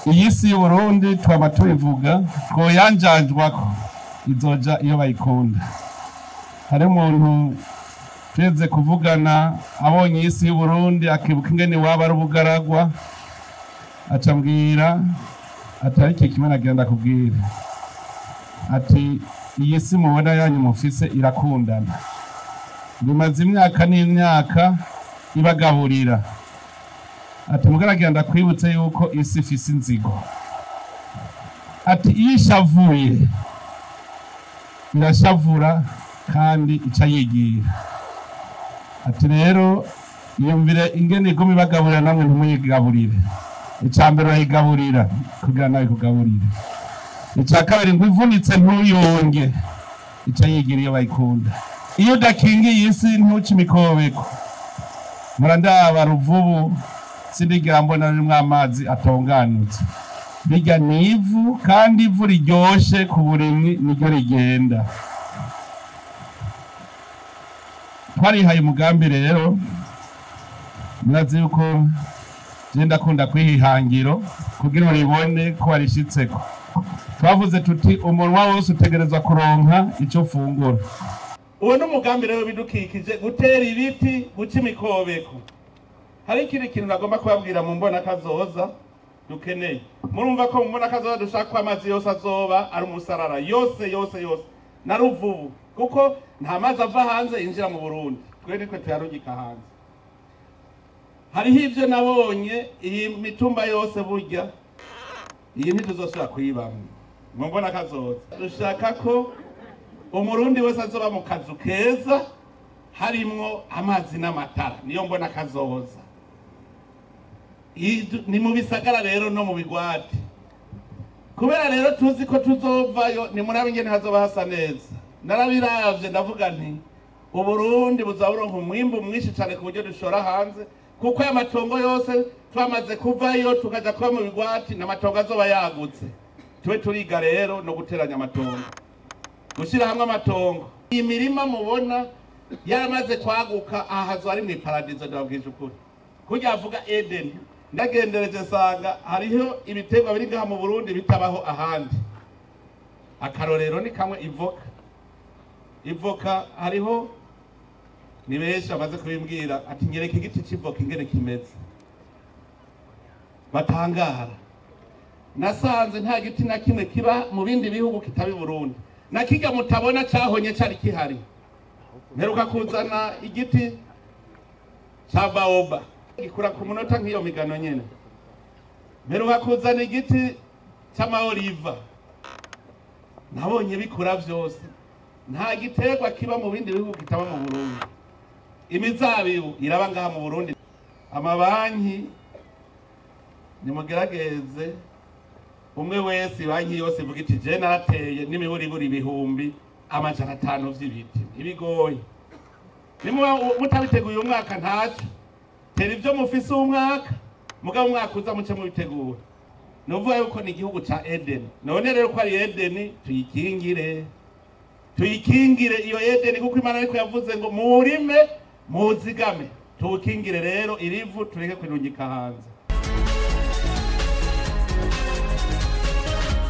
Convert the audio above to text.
iyi si y'Uburundi twaba tubivuga twoyanjanjwako izoja iyo bayikunda. Hari umuntu tweze kuvugana abonye iyi si y'Uburundi akibuka ingene waba ari ubugaragwa, acambwira atari iki kimwe nagenda kubwira ati iyi si mubona yanyu mufise irakundana, bimaze imyaka n'imyaka ibagaburira. Ati mugaragenda kwibutse yuko isi ifise inzigo. Ati iyo ishavuye irashavura kandi ica yigira. Ati rero iyumvire ingene iguma ibagaburira namwe ntimuyigaburire. Icambere urayigaburira kugira nawe kugaburire. Ica kabiri ngo ivunitse ntuyonge, ica yigira iyo bayikunda. Iyo udakingiye isi ntuce imikobeko. Murandaba Ruvubu sindigira mbona rimwe amazi atonganutse. Bijya nivu kandi ivu riryoshe ku burimyi niryo rigenda. Twarihaye umugambi rero, murazi yuko je ndakunda kwihangiro kugira uribone ko warishitseko. Twavuze tuti umunwa wose utegerezwa kuronka ico fungura. Uwo n'umugambi rero bidukikije gutera ibiti, guca imikobeko. Hari ikindi kintu nagomba kubabwira mu mbona kazoza dukeneye. Murumva ko mu mbona kazoza dushaka ko amazi yose azoba ari umusarara yose na Ruvubu, kuko nta mazi ava hanze yinjira mu Burundi, twe nitwe tuyarugika hanze. Hariho ivyo nabonye iyi mitumba yose burya iyi ntituzosubira kuyibamwo mu mbona kazoza. Dushaka ko Umurundi wese azoba mu kazu keza harimwo amazi n'amatara, niyo mbona kazoza. Ni mu bisagara rero no mu bigwati. Kubera rero tuzi ko tuzovayo, ni murabe ingene hazoba hasa neza. Narabiravye ndavuga nti Uburundi buzaburonka umwimbu mwinshi cyane ku buryo dushora hanze, kuko aya matongo yose twamaze kuvayo tukaja kuba mu bigwati n'amatongo azoba yagutse. Twe turiga rero no guteranya amatongo, gushira hamwe amatongo. Iyi mirima mubona yaramaze kwaguka, aha hazo ari mu paradizo ndabwije ukuri. Kujya avuga Eden, ndagendereje sanga hariho ibiterwa biri ngaha mu Burundi bitabaho ahandi. Akarorero ni kamwe ivoka. Ivoka hariho ni benshi amaze kubimbwira ati nyereka igiti c'ivoka ingene kimeze. Batangara. Nasanze nta giti na kimwe kiba mu bindi bihugu kitabi Burundi. Nakiga mutabona cahonye cari kihari. Mperuka kuzana igiti ca baoba gikura ku munota nk'iyo migano nyene. Mperuka kuzana igiti c'amaoliva, nabonye bikura vyose. Nta giterwa kiba mu bindi bihugu kitaba mu Burundi. Imizabibu iraba ngaha mu Burundi. Amabanki nimugerageze umwe wese banki yose ivuga iti je narateye n'imiburiburi ibihumbi amajana 5 vy'ibiti. Ibigoye. Mutabiteguye umwaka ntaco. Tera ivyo mufise umwaka, mugabo umwaka uza muce mu bitegura. Novuga yuko ni igihugu ca Eden. None rero ko ari Eden tuyikingire. Tuyikingire iyo Eden kuko Imana ariko yavuze ngo murime muzigame. Tuwukingire rero irivu tureke kwirungika hanze.